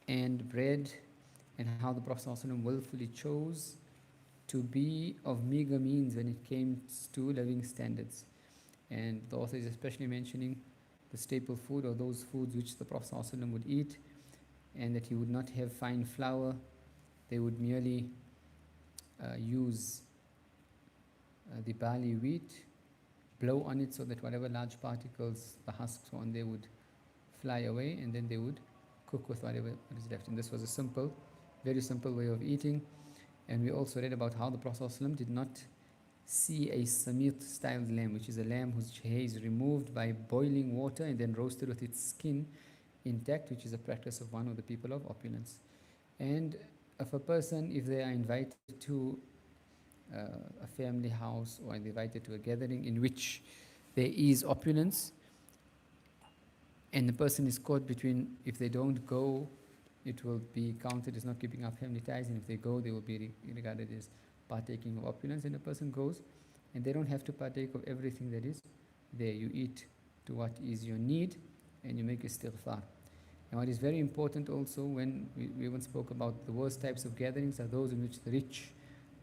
and bread, and how the Prophet ﷺ willfully chose to be of meager means when it came to living standards. And the author is especially mentioning the staple food or those foods which the Prophet ﷺ would eat, and that he would not have fine flour. They would merely use the barley wheat, blow on it so that whatever large particles, the husks on there would fly away, and then they would cook with whatever is left. And this was a simple, very simple way of eating. And we also read about how the Prophet ﷺ did not see a samit styled lamb, which is a lamb whose hair is removed by boiling water and then roasted with its skin intact, which is a practice of one of the people of opulence. And if a person, if they are invited to a family house or invited to a gathering in which there is opulence, and the person is caught between, if they don't go, it will be counted as not keeping up family ties, and if they go, they will be regarded as partaking of opulence. And a person goes, and they don't have to partake of everything that is there. You eat to what is your need, and you make istighfar. And what is very important also, when we even spoke about the worst types of gatherings, are those in which the rich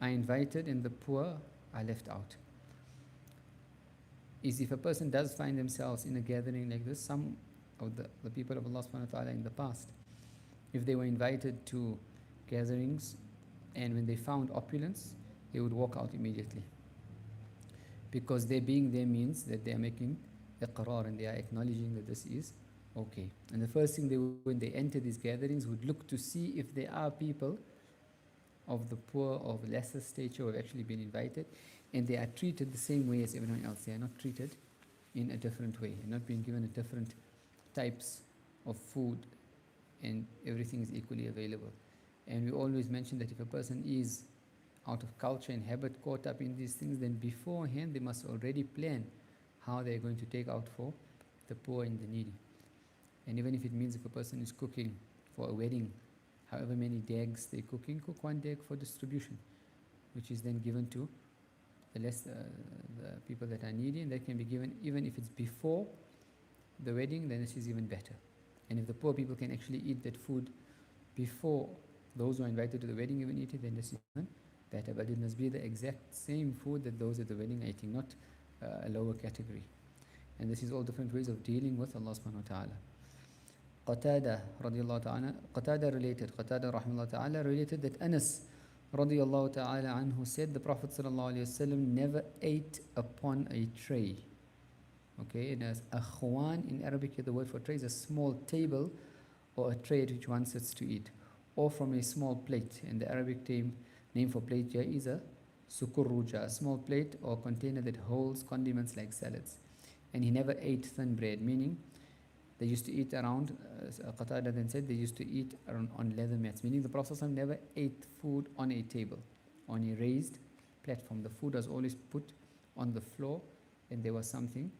are invited and the poor are left out. Is if a person does find themselves in a gathering like this, some of the people of Allah subhanahu wa ta'ala in the past, if they were invited to gatherings and when they found opulence, they would walk out immediately, because their being there means that they are making iqrar and they are acknowledging that this is okay. And the first thing they would, when they enter these gatherings, would look to see if there are people of the poor, of lesser stature, who have actually been invited, and they are treated the same way as everyone else. They are not treated in a different way, and not being given a different types of food, and everything is equally available. And we always mention that if a person is out of culture and habit caught up in these things, then beforehand they must already plan how they're going to take out for the poor and the needy. And even if it means if a person is cooking for a wedding, however many dags they're cooking, cook one dag for distribution, which is then given to the people that are needy, and that can be given even if it's before the wedding, then this is even better. And if the poor people can actually eat that food before those who are invited to the wedding even eat it, then this is even better. But it must be the exact same food that those at the wedding are eating, not a lower category. And this is all different ways of dealing with Allah subhanahu wa ta'ala. Qatada radiallahu ta'ala, Qatada rahimahullah ta'ala related that Anas radiallahu ta'ala anhu said the Prophet sallallahu alayhi wasallam never ate upon a tray. Okay, and as akhwan in Arabic, the word for tray is a small table or a tray at which one sits to eat, or from a small plate. And the Arabic name for plate here is a sukurruja, a small plate or container that holds condiments like salads. And he never ate thin bread, meaning they used to eat around, Qatada then said, they used to eat on leather mats, meaning the Prophet ﷺ never ate food on a table, on a raised platform. The food was always put on the floor, and there was something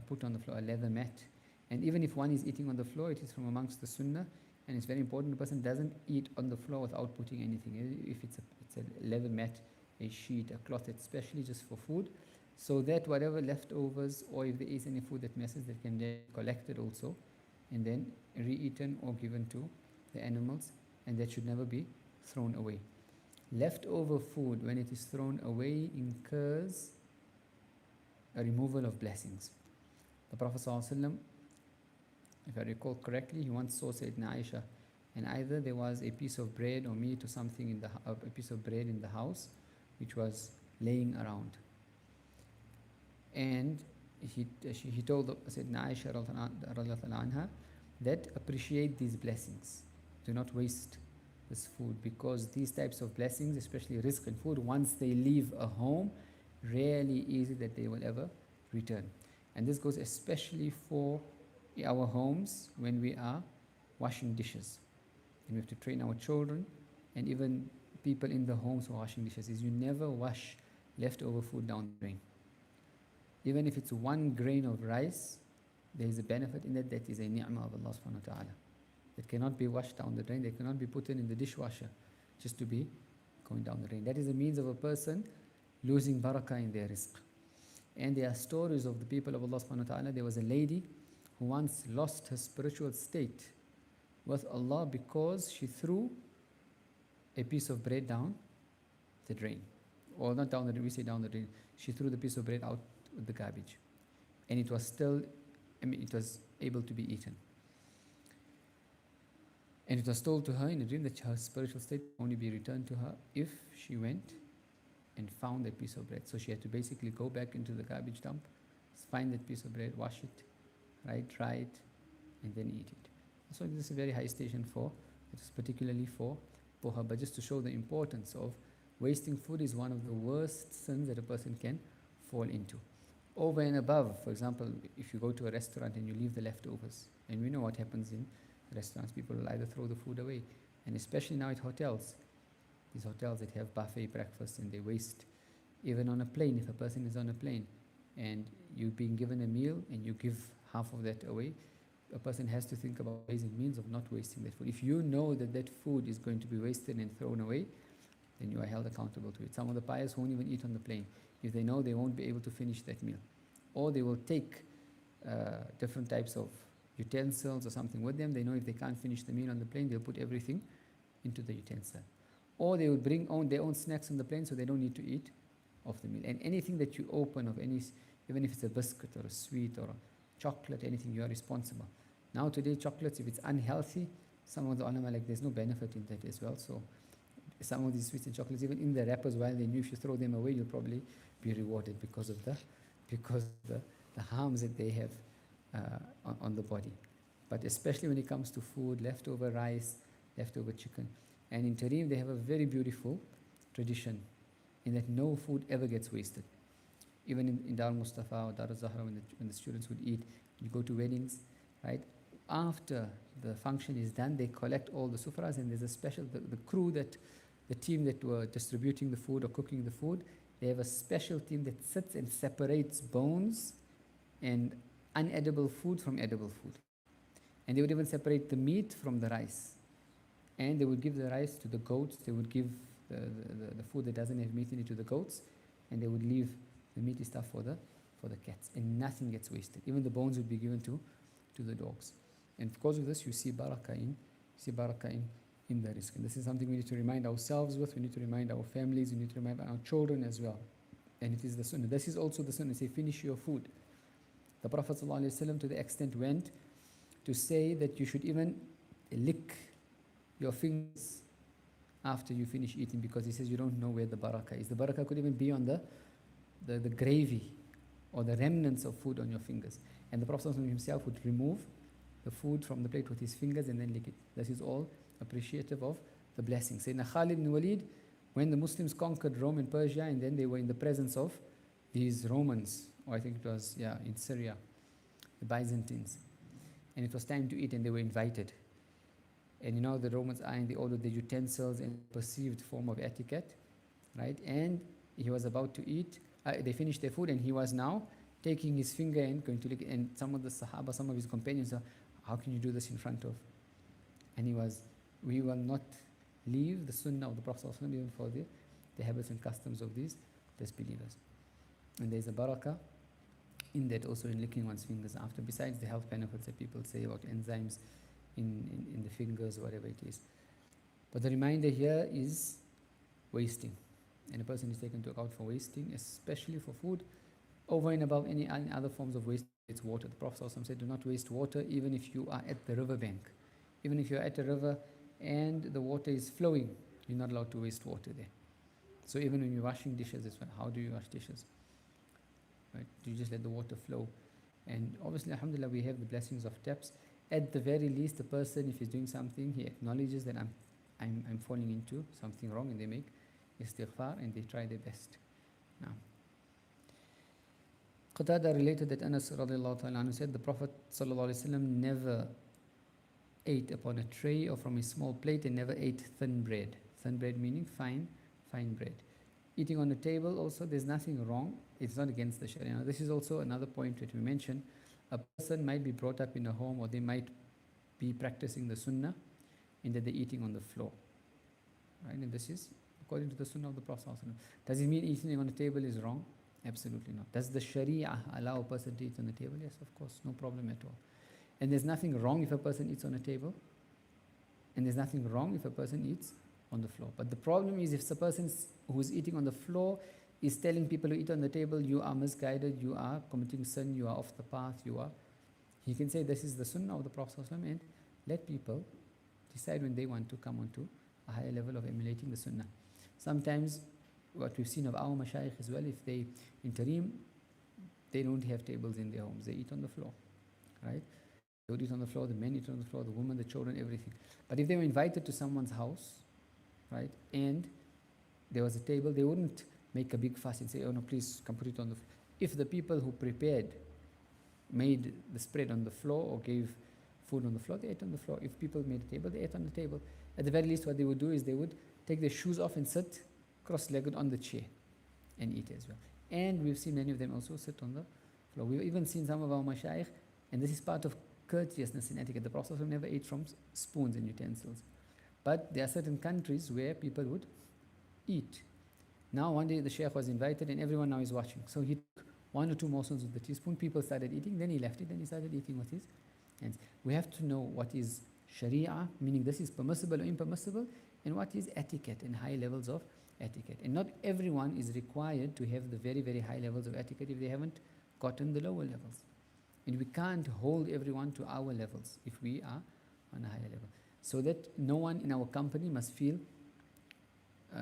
put on the floor, a leather mat. And even if one is eating on the floor, it is from amongst the sunnah, and it's very important the person doesn't eat on the floor without putting anything. If it's a leather mat, a sheet, a cloth, especially just for food, so that whatever leftovers, or if there is any food that messes, that can be collected also and then re-eaten or given to the animals, and that should never be thrown away. Leftover food, when it is thrown away, incurs a removal of blessings. The Prophet ﷺ, if I recall correctly, he once saw Sayyidina Aisha, and either there was a piece of bread or meat or something a piece of bread in the house which was laying around. And he told Sayyidina Aisha radiallahu anha that appreciate these blessings. Do not waste this food, because these types of blessings, especially rizq and food, once they leave a home, rarely is it that they will ever return. And this goes especially for our homes when we are washing dishes. And we have to train our children and even people in the homes who are washing dishes, is you never wash leftover food down the drain. Even if it's 1 grain of rice, there is a benefit in that. That is a ni'mah of Allah subhanahu wa ta'ala. It cannot be washed down the drain. They cannot be put in the dishwasher just to be going down the drain. That is a means of a person losing barakah in their rizq. And there are stories of the people of Allah subhanahu wa ta'ala. There was a lady who once lost her spiritual state with Allah because she threw a piece of bread down the drain. Or not down the drain, we say down the drain. She threw the piece of bread out with the garbage. And it was still, it was able to be eaten. And it was told to her in a dream that her spiritual state would only be returned to her if she went and found that piece of bread. So she had to basically go back into the garbage dump, find that piece of bread, wash it, right, dry it, and then eat it. So this is a very high station for, it is particularly for her, but just to show the importance of wasting food is one of the worst sins that a person can fall into. Over and above, for example, if you go to a restaurant and you leave the leftovers, and we know what happens in restaurants, people will either throw the food away, and especially now at hotels, these hotels that have buffet breakfast and they waste. Even on a plane, if a person is on a plane and you're being given a meal and you give half of that away, a person has to think about ways and means of not wasting that food. If you know that that food is going to be wasted and thrown away, then you are held accountable to it. Some of the pious won't even eat on the plane if they know they won't be able to finish that meal. Or they will take different types of utensils or something with them. They know if they can't finish the meal on the plane, they'll put everything into the utensil. Or they will bring their own snacks on the plane so they don't need to eat of the meal. And anything that you open of any, even if it's a biscuit or a sweet or a chocolate, anything, you are responsible. Now today, chocolates, if it's unhealthy, some of the ulama, like, there's no benefit in that as well. So some of these sweets and chocolates, even in the wrappers, while they knew if you throw them away, you'll probably be rewarded because of the harms that they have on the body. But especially when it comes to food, leftover rice, leftover chicken. And in Tareem, they have a very beautiful tradition in that no food ever gets wasted. Even in Dar Mustafa or Dar Zahra, when the students would eat, you go to weddings, right? After the function is done, they collect all the sufras, and there's a special, the crew, the team that were distributing the food or cooking the food, they have a special team that sits and separates bones and unedible food from edible food. And they would even separate the meat from the rice. And they would give the rice to the goats, they would give the food that doesn't have meat in it to the goats, and they would leave the meaty stuff for the cats. And nothing gets wasted. Even the bones would be given to the dogs. And because of this, you see barakah in the rizq. And this is something we need to remind ourselves with, we need to remind our families, we need to remind our children as well. And it is the sunnah. This is also the sunnah, say, finish your food. The Prophet ﷺ to the extent went to say that you should even lick your fingers after you finish eating, because he says you don't know where the barakah is. The barakah could even be on the gravy or the remnants of food on your fingers. And the Prophet ﷺ himself would remove the food from the plate with his fingers and then lick it. This is all appreciative of the blessing. Sayyidina Khalid ibn Walid, when the Muslims conquered Rome and Persia, and then they were in the presence of these Romans, or I think it was, in Syria, the Byzantines. And it was time to eat, and they were invited. And you know, the Romans are in the order of the utensils and perceived form of etiquette, right? And he was about to eat. They finished their food, and he was now taking his finger and going to lick it. And some of the Sahaba, some of his companions said, how can you do this in front of? And we will not leave the sunnah of the Prophet ﷺ even for the habits and customs of these disbelievers. And there's a barakah in that also, in licking one's fingers after, besides the health benefits that people say about enzymes in the fingers, whatever it is. But the reminder here is wasting. And a person is taken to account for wasting, especially for food, over and above any other forms of waste. It's water. The Prophet ﷺ said, do not waste water even if you are at the riverbank. Even if you're at a river and the water is flowing, you're not allowed to waste water there. So even when you're washing dishes as well, how do you wash dishes? Right? Do you just let the water flow? And obviously, alhamdulillah, we have the blessings of taps. At the very least, the person, if he's doing something, he acknowledges that I'm falling into something wrong, and they make istighfar and they try their best. Now, Qatada related that Anas radiallahu ta'ala anhu said the Prophet sallallahu alaihi wasallam never ate upon a tray or from a small plate, and never ate thin bread. Thin bread meaning fine bread. Eating on a table also, there's nothing wrong. It's not against the Sharia. Now, this is also another point that we mentioned. A person might be brought up in a home, or they might be practicing the sunnah in that they're eating on the floor. Right? And this is according to the sunnah of the Prophet ﷺ. Does it mean eating on a table is wrong? Absolutely not. Does the Sharia allow a person to eat on the table? Yes, of course, no problem at all. And there's nothing wrong if a person eats on a table. And there's nothing wrong if a person eats on the floor. But the problem is if the person who's eating on the floor is telling people who eat on the table, you are misguided, you are committing sin, you are off the path, he can say this is the sunnah of the Prophet ﷺ, and let people decide when they want to come onto a higher level of emulating the sunnah. Sometimes what we've seen of our mashayikh as well, if they interim, they don't have tables in their homes, they eat on the floor, right? They would eat on the floor, the men eat on the floor, the women, the children, everything. But if they were invited to someone's house, right, and there was a table, they wouldn't make a big fuss and say, oh no, please come put it on the floor. If the people who prepared made the spread on the floor or gave food on the floor, they ate on the floor. If people made a table, they ate on the table. At the very least, what they would do is they would take their shoes off and sit cross-legged on the chair and eat as well. And we've seen many of them also sit on the floor. We've even seen some of our mashayikh, and this is part of courteousness and etiquette. The Prophet never ate from spoons and utensils. But there are certain countries where people would eat. Now one day the sheikh was invited and everyone now is watching. So he took one or two morsels with the teaspoon, people started eating, then he left it, then he started eating with his hands. We have to know what is sharia, meaning this is permissible or impermissible, and what is etiquette and high levels of etiquette. And not everyone is required to have the very, very high levels of etiquette if they haven't gotten the lower levels. And we can't hold everyone to our levels if we are on a higher level. So that no one in our company must feel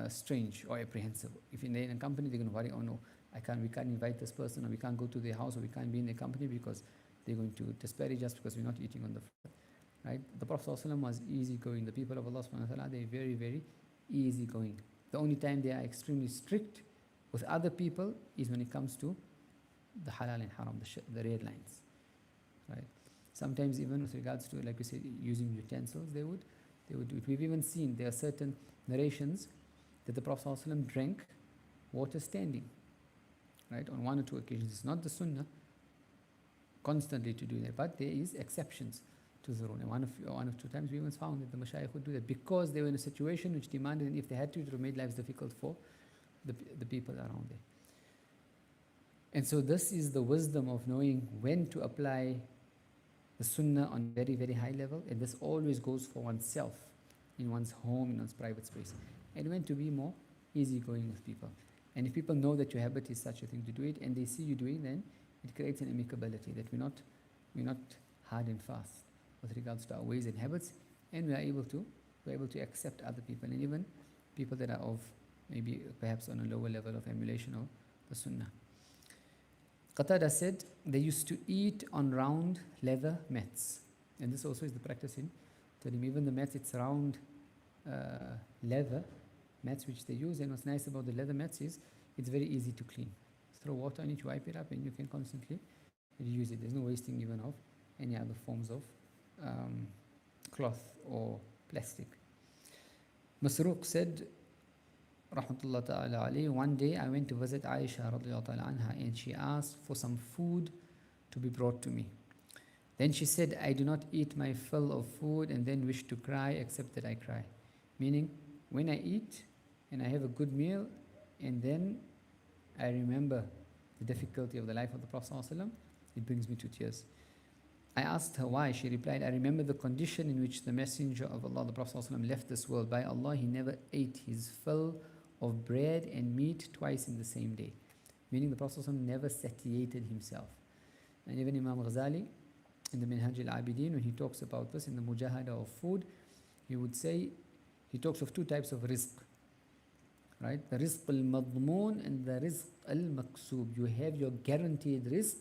strange or apprehensive. If they're in a company, they're going to worry, oh no, we can't invite this person, or we can't go to their house, or we can't be in their company because they're going to disparage us because we're not eating on the floor. Right? The Prophet ﷺ was easygoing. The people of Allah subhanahu wa ta'ala, they're very, very easygoing. The only time they are extremely strict with other people is when it comes to the halal and haram, the red lines. Right? Sometimes even with regards to, like we said, using utensils, they would do it. We've even seen there are certain narrations that the Prophet ﷺ drank water standing. Right? On one or two occasions. It's not the sunnah constantly to do that, but there is exceptions to the rule. And one of two times we even found that the mashayikh would do that because they were in a situation which demanded, and if they had to, it would have made lives difficult for the people around there. And so this is the wisdom of knowing when to apply the sunnah on very, very high level, and this always goes for oneself, in one's home, in one's private space, and when to be more easygoing with people. And if people know that your habit is such a thing to do it, and they see you doing, then it creates an amicability that we're not hard and fast with regards to our ways and habits, and we're able to accept other people, and even people that are of maybe perhaps on a lower level of emulation of the sunnah. Qatada said they used to eat on round leather mats, and this also is the practice in Tarim. Even the mats, it's round leather mats which they use, and what's nice about the leather mats is it's very easy to clean. Throw water on it, you wipe it up, and you can constantly reuse it. There's no wasting even of any other forms of cloth or plastic. Masruq said, rahmatullah ta'ala alayhi, one day I went to visit Aisha radiyallahu ta'ala anha, and she asked for some food to be brought to me. Then she said, I do not eat my fill of food and then wish to cry except that I cry. Meaning, when I eat and I have a good meal and then I remember the difficulty of the life of the Prophet ﷺ, it brings me to tears. I asked her why. She replied, I remember the condition in which the Messenger of Allah, the Prophet ﷺ, left this world. By Allah, he never ate his fill of bread and meat twice in the same day. Meaning the Prophet ﷺ never satiated himself. And even Imam Ghazali, in the Minhaj al-Abidin, when he talks about this in the Mujahada of food, he would say, he talks of two types of rizq. Right? The rizq al-madmoon and the rizq al-maksoob. You have your guaranteed rizq,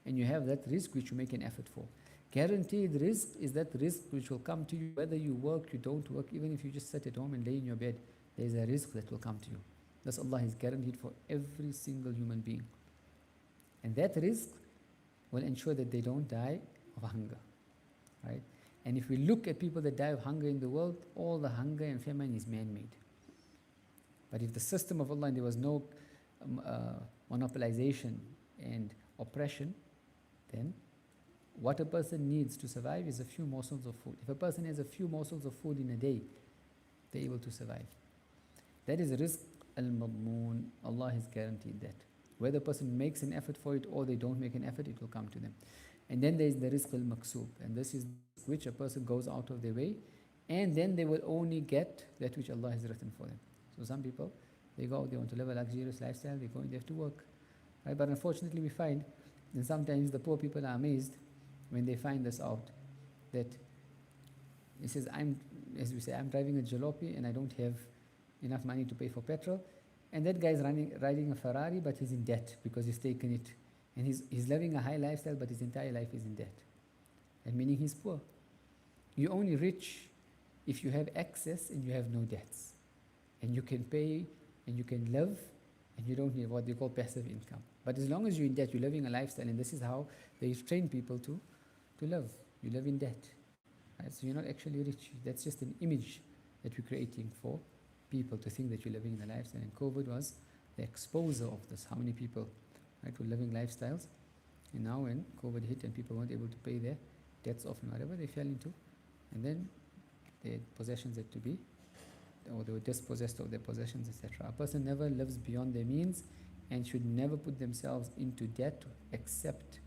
and you have that rizq which you make an effort for. Guaranteed rizq is that rizq which will come to you whether you work, you don't work, even if you just sit at home and lay in your bed, there is a rizq that will come to you. Thus Allah is guaranteed for every single human being. And that rizq will ensure that they don't die of hunger. Right? And if we look at people that die of hunger in the world, all the hunger and famine is man-made. But if the system of Allah and there was no monopolization and oppression, then what a person needs to survive is a few morsels of food. If a person has a few morsels of food in a day, they're able to survive. That is rizq al-madmoon. Allah has guaranteed that. Whether a person makes an effort for it or they don't make an effort, it will come to them. And then there is the rizq al-maksoob, and this is which a person goes out of their way and then they will only get that which Allah has written for them. So some people, they go out, they want to live a luxurious lifestyle, they go and they have to work, right? But unfortunately we find, and sometimes the poor people are amazed when they find this out, that he says, as we say, I'm driving a jalopy and I don't have enough money to pay for petrol, and that guy is riding a Ferrari, but he's in debt because he's taken it, and he's living a high lifestyle, but his entire life is in debt, and meaning he's poor. You're only rich if you have access and you have no debts, and you can pay and you can live, and you don't need what they call passive income. But as long as you're in debt, you're living a lifestyle, and this is how they train people to live. You live in debt, right? So you're not actually rich. That's just an image that we're creating for people to think that you're living in a lifestyle. And COVID was the exposure of this. How many people, right, were living lifestyles, and now when COVID hit and people weren't able to pay their debts off and whatever they fell into, and then their possessions had to be, or they were dispossessed of their possessions, etc. A person never lives beyond their means and should never put themselves into debt except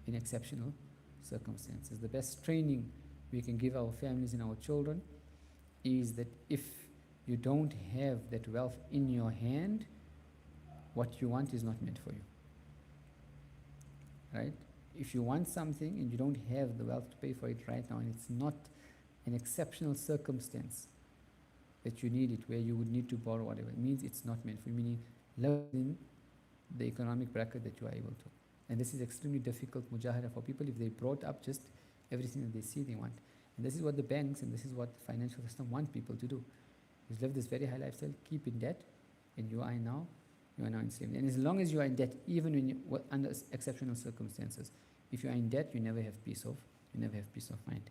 in exceptional circumstances. The best training we can give our families and our children is that if you don't have that wealth in your hand, what you want is not meant for you, right? If you want something and you don't have the wealth to pay for it right now, and it's not an exceptional circumstance that you need it, where you would need to borrow whatever, it means it's not meant for you, meaning live in the economic bracket that you are able to. And this is extremely difficult mujahada for people if they brought up just everything that they see they want. And this is what the banks and this is what the financial system want people to do, is live this very high lifestyle, keep in debt, and you are now enslaved. And as long as you are in debt, even when you under exceptional circumstances, if you are in debt, you never have peace of mind.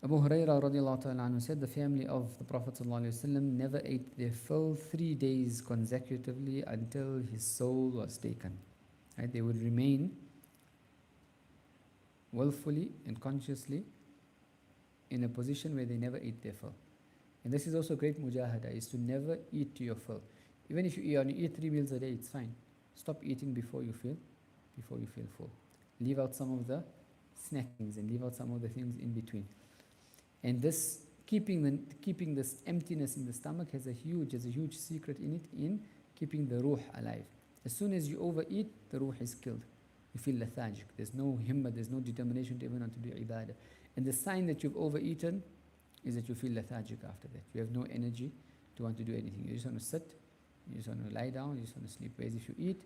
Abu Hurairah radiallahu ta'ala anhu said, the family of the Prophet ﷺ never ate their fill 3 days consecutively until his soul was taken. Right? They would remain willfully and consciously in a position where they never ate their fill. And this is also great mujahada, is to never eat to your fill. Even if you eat 3 meals a day, it's fine. Stop eating before you feel full. Leave out some of the snackings and leave out some of the things in between. And this keeping this emptiness in the stomach has a huge secret in it, in keeping the ruh alive. As soon as you overeat, the ruh is killed. You feel lethargic. There's no himmah, there's no determination to even want to do ibadah. And the sign that you've overeaten is that you feel lethargic after that. You have no energy to want to do anything. You just want to sit, you just want to lie down, you just want to sleep. Whereas if you eat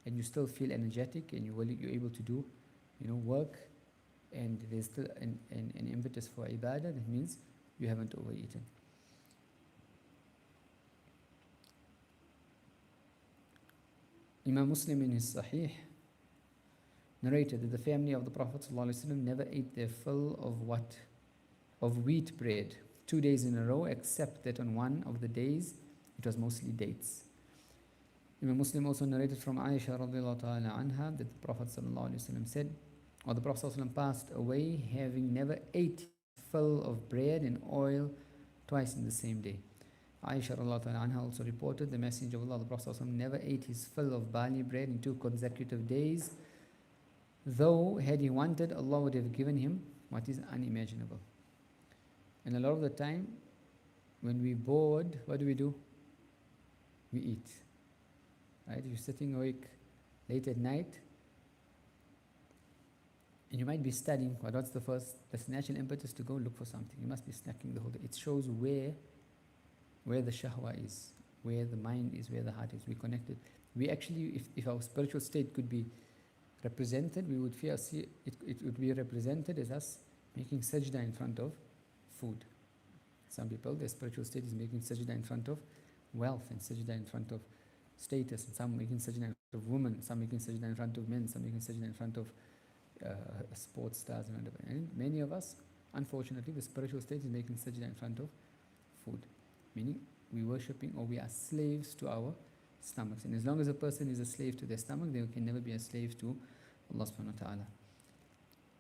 and you still feel energetic and you're able to do, work, and there's still an impetus for ibadah, that means you haven't overeaten. Imam Muslim in his Sahih narrated that the family of the Prophet ﷺ never ate their fill of wheat bread 2 days in a row, except that on one of the days it was mostly dates. Imam Muslim also narrated from Aisha radiallahu ta'ala anha that the Prophet ﷺ said, or the Prophet ﷺ passed away having never ate fill of bread and oil twice in the same day. Aisha radiallahu ta'ala anha also reported the Messenger of Allah, the Prophet ﷺ, never ate his fill of barley bread in 2 consecutive days, though had he wanted, Allah would have given him what is unimaginable. And a lot of the time, when we're bored, what do? We eat. Right? If you're sitting awake late at night, and you might be studying, what's the natural impetus to go look for something? You must be snacking the whole day. It shows where the shahwa is, where the mind is, where the heart is. We're connected. We actually, if our spiritual state could be represented, we would see it would be represented as us making sajda in front of food. Some people, their spiritual state is making sajda in front of wealth, and sajda in front of status, and some making sajda in front of women, some making sajda in front of men, some making sajda in front of sports stars and whatever. And many of us, unfortunately, the spiritual state is making sajda in front of food, meaning we're worshipping, or we are slaves to our stomachs. And as long as a person is a slave to their stomach, they can never be a slave to Allah subhanahu wa ta'ala.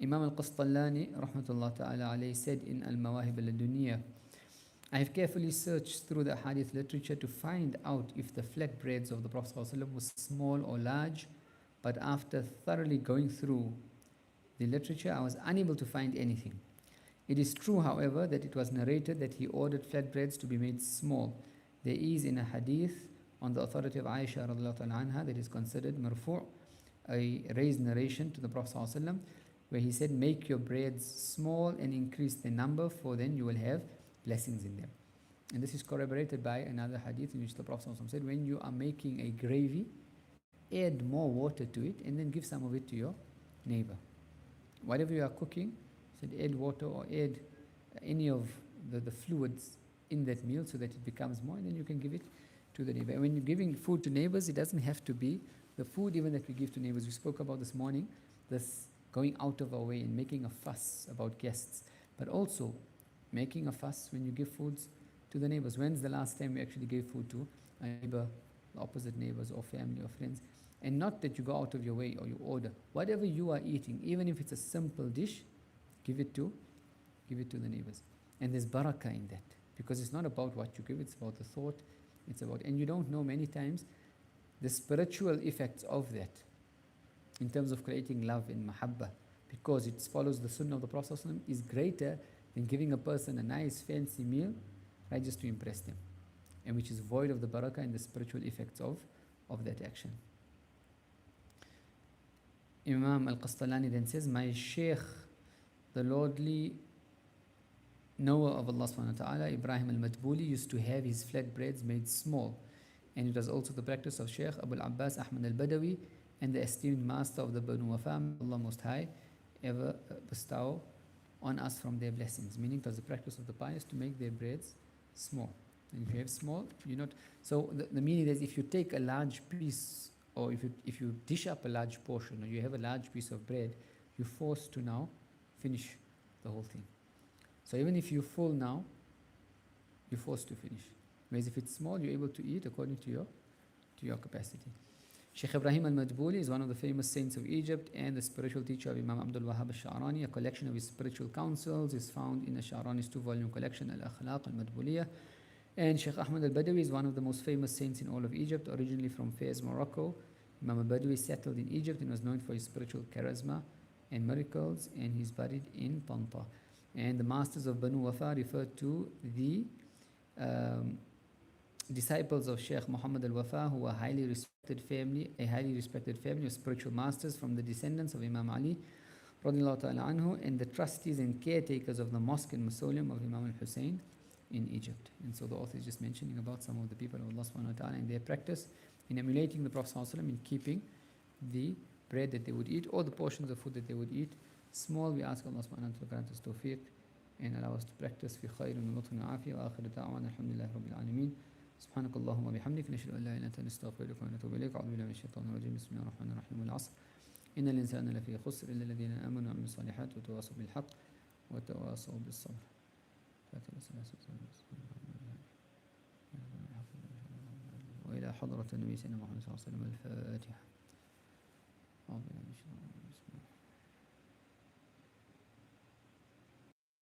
Imam al-Qastallani rahmatullah ta'ala alayhi said in Al-Mawahib al-Dunya, I have carefully searched through the hadith literature to find out if the flatbreads of the Prophet ﷺ was small or large, but after thoroughly going through the literature, I was unable to find anything. It is true, however, that it was narrated that he ordered flatbreads to be made small. There is in a hadith on the authority of Aisha radiallahu anha that is considered marfu', a raised narration to the Prophet ﷺ, where he said, make your breads small and increase their number, for then you will have blessings in them. And this is corroborated by another hadith in which the Prophet ﷺ said, when you are making a gravy, add more water to it and then give some of it to your neighbor. Whatever you are cooking, said add water or add any of the fluids in that meal so that it becomes more, and then you can give it to the neighbor. And when you're giving food to neighbors, it doesn't have to be the food even that we give to neighbors. We spoke about this morning, this going out of our way and making a fuss about guests, but also making a fuss when you give foods to the neighbors. When's the last time we actually gave food to a neighbor, the opposite neighbors or family or friends? And not that you go out of your way or you order. Whatever you are eating, even if it's a simple dish, give it to the neighbors. And there's barakah in that, because it's not about what you give, it's about the thought, it's about, and you don't know many times the spiritual effects of that in terms of creating love and mahabbah, because it follows the sunnah of the Prophet ﷺ, is greater than giving a person a nice fancy meal, right, just to impress them, and which is void of the barakah and the spiritual effects of that action. Imam al-Qastalani then says, my Shaykh, the lordly knower of Allah subhanahu wa ta'ala, Ibrahim al-Madbuli, used to have his flatbreads made small, and it was also the practice of Shaykh Abu al-Abbas Ahmad al-Badawi and the esteemed master of the Banu Wafa, Allah Most High ever bestow on us from their blessings. Meaning it was the practice of the pious to make their breads small. And if you have small, you're not, so the meaning is, if you take a large piece, or if you dish up a large portion, or you have a large piece of bread, you're forced to now finish the whole thing. So even if you're full now, you're forced to finish. Whereas if it's small, you're able to eat according to your capacity. Sheikh Ibrahim al-Madbuli is one of the famous saints of Egypt and the spiritual teacher of Imam Abdul Wahhab al-Sha'rani. A collection of his spiritual counsels is found in al-Sha'rani's 2-volume collection, Al-Akhlaq al-Madbuliyah. And Sheikh Ahmad al-Badawi is one of the most famous saints in all of Egypt, originally from Fez, Morocco. Imam al-Badawi settled in Egypt and was known for his spiritual charisma and miracles, and he's buried in Tanta. And the masters of Banu Wafa refer to the disciples of Sheikh Muhammad al-Wafa, who were a highly respected family of spiritual masters from the descendants of Imam Ali radiallahu ta'ala anhu, and the trustees and caretakers of the mosque and mausoleum of Imam al-Hussein in Egypt. And so the author is just mentioning about some of the people of Allah subhanahu wa ta'ala and their practice in emulating the Prophet sallallahu alaihi wasallam in keeping the bread that they would eat or the portions of food that they would eat small. We ask Allah subhanahu wa ta'ala to grant us tawfiq and allow us to practice fi khairin wa lutfin wa afiyah wa akhiru da'wana alhamdulillahi rabbil alameen. سبحانك اللهم وبحمدك نشهد ان لا اله الا انت نستغفرك ونتوب اليك. اعوذ بالله من الشيطان الرجيم. بسم الله الرحمن الرحيم. والعصر ان الانسان لفي خسر الا الذين امنوا وعملوا الصالحات وتواصوا بالحق وتواصوا بالصبر. والى حضرة النبي سيدنا محمد صلى الله عليه وسلم. الفاتحة. أعوذ بالله من الشيطان الرجيم. بسم الله.